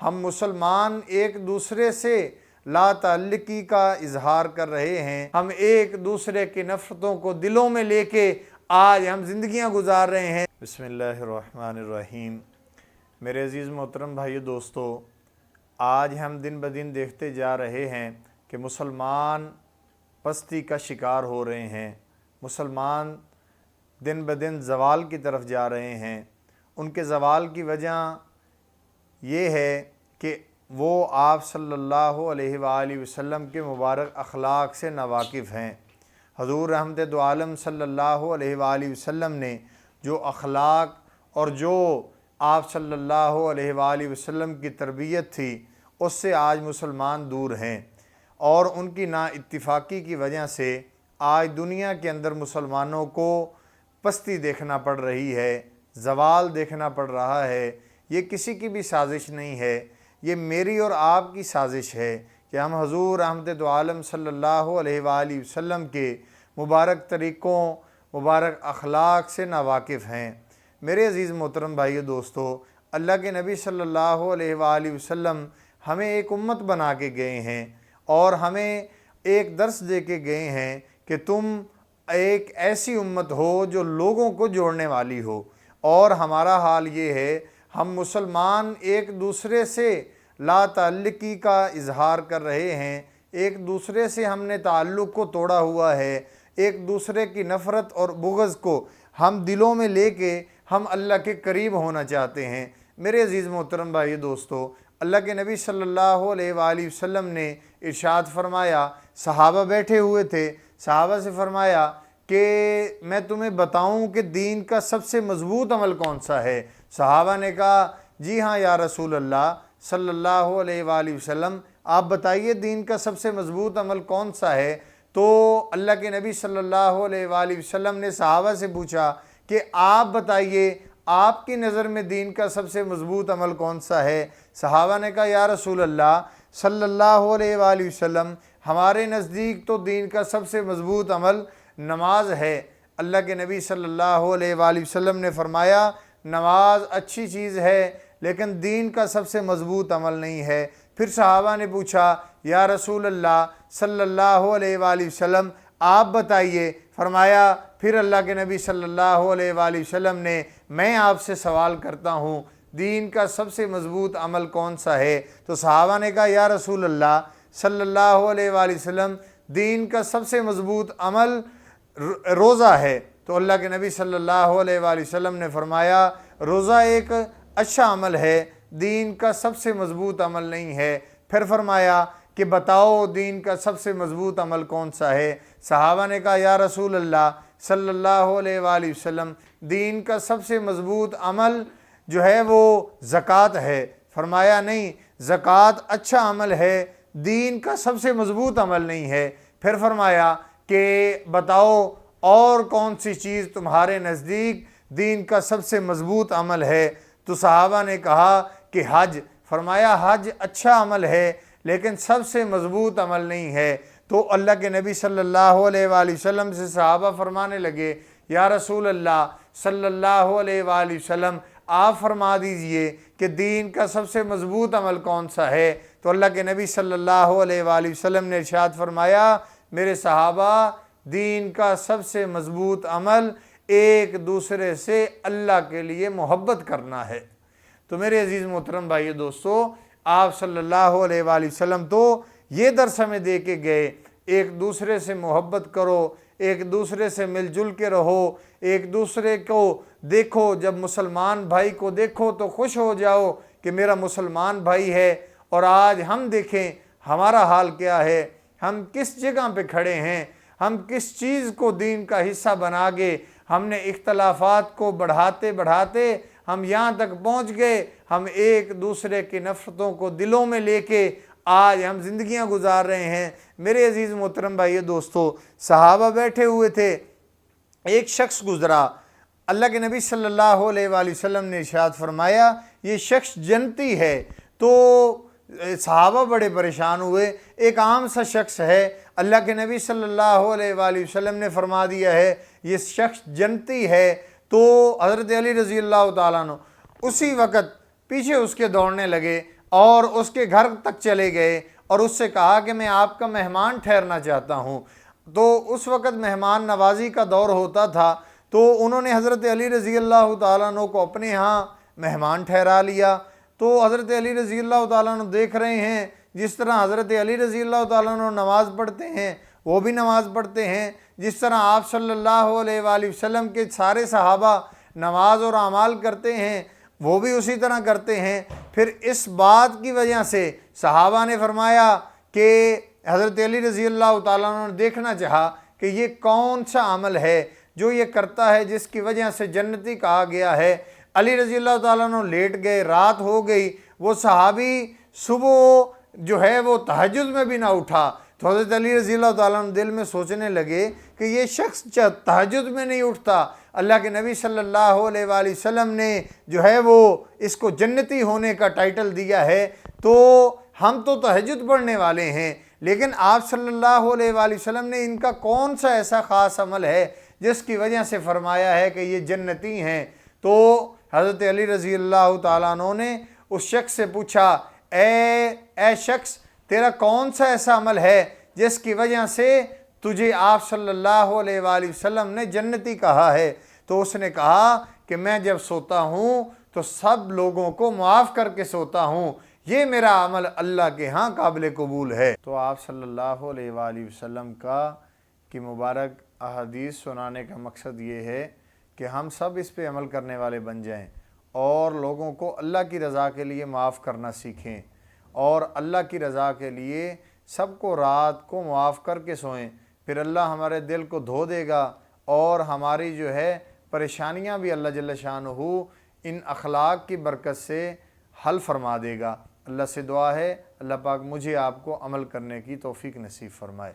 ہم مسلمان ایک دوسرے سے لا تعلقی کا اظہار کر رہے ہیں، ہم ایک دوسرے کی نفرتوں کو دلوں میں لے کے آج ہم زندگیاں گزار رہے ہیں۔ بسم اللہ الرحمن الرحیم۔ میرے عزیز محترم بھائیو دوستو، آج ہم دن بدن دیکھتے جا رہے ہیں کہ مسلمان پستی کا شکار ہو رہے ہیں، مسلمان دن بدن زوال کی طرف جا رہے ہیں۔ ان کے زوال کی وجہ یہ ہے کہ وہ آپ صلی اللہ علیہ وآلہ وسلم کے مبارک اخلاق سے ناواقف ہیں۔ حضور رحمت دو عالم صلی اللہ علیہ وآلہ وسلم نے جو اخلاق اور جو آپ صلی اللہ علیہ وآلہ وسلم کی تربیت تھی، اس سے آج مسلمان دور ہیں، اور ان کی نا اتفاقی کی وجہ سے آج دنیا کے اندر مسلمانوں کو پستی دیکھنا پڑ رہی ہے، زوال دیکھنا پڑ رہا ہے۔ یہ کسی کی بھی سازش نہیں ہے، یہ میری اور آپ کی سازش ہے کہ ہم حضور رحمت دو عالم صلی اللہ علیہ وآلہ وسلم کے مبارک طریقوں، مبارک اخلاق سے ناواقف ہیں۔ میرے عزیز محترم بھائیو دوستو، اللہ کے نبی صلی اللہ علیہ وآلہ وسلم ہمیں ایک امت بنا کے گئے ہیں اور ہمیں ایک درس دے کے گئے ہیں کہ تم ایک ایسی امت ہو جو لوگوں کو جوڑنے والی ہو، اور ہمارا حال یہ ہے، ہم مسلمان ایک دوسرے سے لا تعلقی کا اظہار کر رہے ہیں، ایک دوسرے سے ہم نے تعلق کو توڑا ہوا ہے، ایک دوسرے کی نفرت اور بغض کو ہم دلوں میں لے کے ہم اللہ کے قریب ہونا چاہتے ہیں۔ میرے عزیز محترم بھائی دوستو، اللہ کے نبی صلی اللہ علیہ وآلہ وسلم نے ارشاد فرمایا، صحابہ بیٹھے ہوئے تھے، صحابہ سے فرمایا کہ میں تمہیں بتاؤں کہ دین کا سب سے مضبوط عمل کون سا ہے؟ صحابہ نے کہا جی ہاں یا رسول اللہ صلی اللہ علیہ وآلہ وسلم، آپ بتائیے دین کا سب سے مضبوط عمل کون سا ہے؟ تو اللہ کے نبی صلی اللہ علیہ وآلہ وسلم نے صحابہ سے پوچھا کہ آپ بتائیے آپ کی نظر میں دین کا سب سے مضبوط عمل کون سا ہے؟ صحابہ نے کہا یا رسول اللہ صلی اللہ علیہ وآلہ وسلم، ہمارے نزدیک تو دین کا سب سے مضبوط عمل نماز ہے۔ اللہ کے نبی صلی اللہ علیہ وآلہ وسلم نے فرمایا نماز اچھی چیز ہے لیکن دین کا سب سے مضبوط عمل نہیں ہے۔ پھر صحابہ نے پوچھا یا رسول اللہ صلی اللہ علیہ وآلہ وسلم آپ بتائیے۔ فرمایا پھر اللہ کے نبی صلی اللہ علیہ وآلہ وسلم نے میں آپ سے سوال کرتا ہوں دین کا سب سے مضبوط عمل کون سا ہے؟ تو صحابہ نے کہا یا رسول اللہ صلی اللہ علیہ وآلہ وسلم دین کا سب سے مضبوط عمل روزہ ہے۔ تو اللہ کے نبی صلی اللہ علیہ وآلہ وسلم نے فرمایا روزہ ایک اچھا عمل ہے، دین کا سب سے مضبوط عمل نہیں ہے۔ پھر فرمایا کہ بتاؤ دین کا سب سے مضبوط عمل کون سا ہے؟ صحابہ نے کہا یا رسول اللہ صلی اللہ علیہ وآلہ وسلم دین کا سب سے مضبوط عمل جو ہے وہ زکوٰۃ ہے۔ فرمایا نہیں، زکوٰۃ اچھا عمل ہے، دین کا سب سے مضبوط عمل نہیں ہے۔ پھر فرمایا کہ بتاؤ اور کون سی چیز تمہارے نزدیک دین کا سب سے مضبوط عمل ہے؟ تو صحابہ نے کہا کہ حج۔ فرمایا حج اچھا عمل ہے لیکن سب سے مضبوط عمل نہیں ہے۔ تو اللہ کے نبی صلی اللہ علیہ وآلہ وسلم سے صحابہ فرمانے لگے یا رسول اللہ صلی اللہ علیہ وآلہ وسلم آپ فرما دیجئے کہ دین کا سب سے مضبوط عمل کون سا ہے؟ تو اللہ کے نبی صلی اللہ علیہ وآلہ وسلم نے ارشاد فرمایا میرے صحابہ دین کا سب سے مضبوط عمل ایک دوسرے سے اللہ کے لیے محبت کرنا ہے۔ تو میرے عزیز محترم بھائی دوستو، آپ صلی اللہ علیہ وآلہ وسلم تو یہ درس ہمیں دے کے گئے، ایک دوسرے سے محبت کرو، ایک دوسرے سے مل جل کے رہو، ایک دوسرے کو دیکھو، جب مسلمان بھائی کو دیکھو تو خوش ہو جاؤ کہ میرا مسلمان بھائی ہے۔ اور آج ہم دیکھیں ہمارا حال کیا ہے، ہم کس جگہ پہ کھڑے ہیں، ہم کس چیز کو دین کا حصہ بنا گے، ہم نے اختلافات کو بڑھاتے بڑھاتے ہم یہاں تک پہنچ گئے، ہم ایک دوسرے کی نفرتوں کو دلوں میں لے کے آج ہم زندگیاں گزار رہے ہیں۔ میرے عزیز محترم بھائی دوستو، صحابہ بیٹھے ہوئے تھے، ایک شخص گزرا، اللہ کے نبی صلی اللہ علیہ وآلہ وسلم نے ارشاد فرمایا یہ شخص جنتی ہے۔ تو صحابہ بڑے پریشان ہوئے، ایک عام سا شخص ہے، اللہ کے نبی صلی اللہ علیہ وآلہ وسلم نے فرما دیا ہے یہ شخص جنتی ہے۔ تو حضرت علی رضی اللہ تعالیٰ عنہ اسی وقت پیچھے اس کے دوڑنے لگے، اور اس کے گھر تک چلے گئے اور اس سے کہا کہ میں آپ کا مہمان ٹھہرنا چاہتا ہوں۔ تو اس وقت مہمان نوازی کا دور ہوتا تھا، تو انہوں نے حضرت علی رضی اللہ تعالیٰ عنہ کو اپنے ہاں مہمان ٹھہرا لیا۔ تو حضرت علی رضی اللہ تعالیٰ عنہ دیکھ رہے ہیں جس طرح حضرت علی رضی اللہ تعالیٰ عنہ نماز پڑھتے ہیں وہ بھی نماز پڑھتے ہیں، جس طرح آپ صلی اللہ علیہ وآلہ وسلم کے سارے صحابہ نماز اور اعمال کرتے ہیں وہ بھی اسی طرح کرتے ہیں۔ پھر اس بات کی وجہ سے صحابہ نے فرمایا کہ حضرت علی رضی اللہ تعالیٰ عنہ نے دیکھنا چاہا کہ یہ کون سا عمل ہے جو یہ کرتا ہے جس کی وجہ سے جنتی کہا گیا ہے۔ علی رضی اللہ تعالیٰ عنہ لیٹ گئے، رات ہو گئی، وہ صحابی صبح جو ہے وہ تہجد میں بھی نہ اٹھا۔ تو حضرت علی رضی اللہ تعالیٰ عنہ دل میں سوچنے لگے کہ یہ شخص تہجد میں نہیں اٹھتا، اللہ کے نبی صلی اللہ علیہ وآلہ وسلم نے جو ہے وہ اس کو جنتی ہونے کا ٹائٹل دیا ہے، تو ہم تو تہجد پڑھنے والے ہیں، لیکن آپ صلی اللہ علیہ وآلہ وسلم نے ان کا کون سا ایسا خاص عمل ہے جس کی وجہ سے فرمایا ہے کہ یہ جنتی ہیں؟ تو حضرت علی رضی اللہ تعالیٰ عنہ نے اس شخص سے پوچھا، اے شخص، تیرا کون سا ایسا عمل ہے جس کی وجہ سے تجھے آپ صلی اللہ علیہ وآلہ وسلم نے جنتی کہا ہے؟ تو اس نے کہا کہ میں جب سوتا ہوں تو سب لوگوں کو معاف کر کے سوتا ہوں، یہ میرا عمل اللہ کے ہاں قابل قبول ہے۔ تو آپ صلی اللہ علیہ وآلہ وسلم کی مبارک احادیث سنانے کا مقصد یہ ہے کہ ہم سب اس پہ عمل کرنے والے بن جائیں اور لوگوں کو اللہ کی رضا کے لیے معاف کرنا سیکھیں، اور اللہ کی رضا کے لیے سب کو رات کو معاف کر کے سوئیں، پھر اللہ ہمارے دل کو دھو دے گا اور ہماری جو ہے پریشانیاں بھی اللہ جل شانہ ان اخلاق کی برکت سے حل فرما دے گا۔ اللہ سے دعا ہے اللہ پاک مجھے آپ کو عمل کرنے کی توفیق نصیب فرمائے۔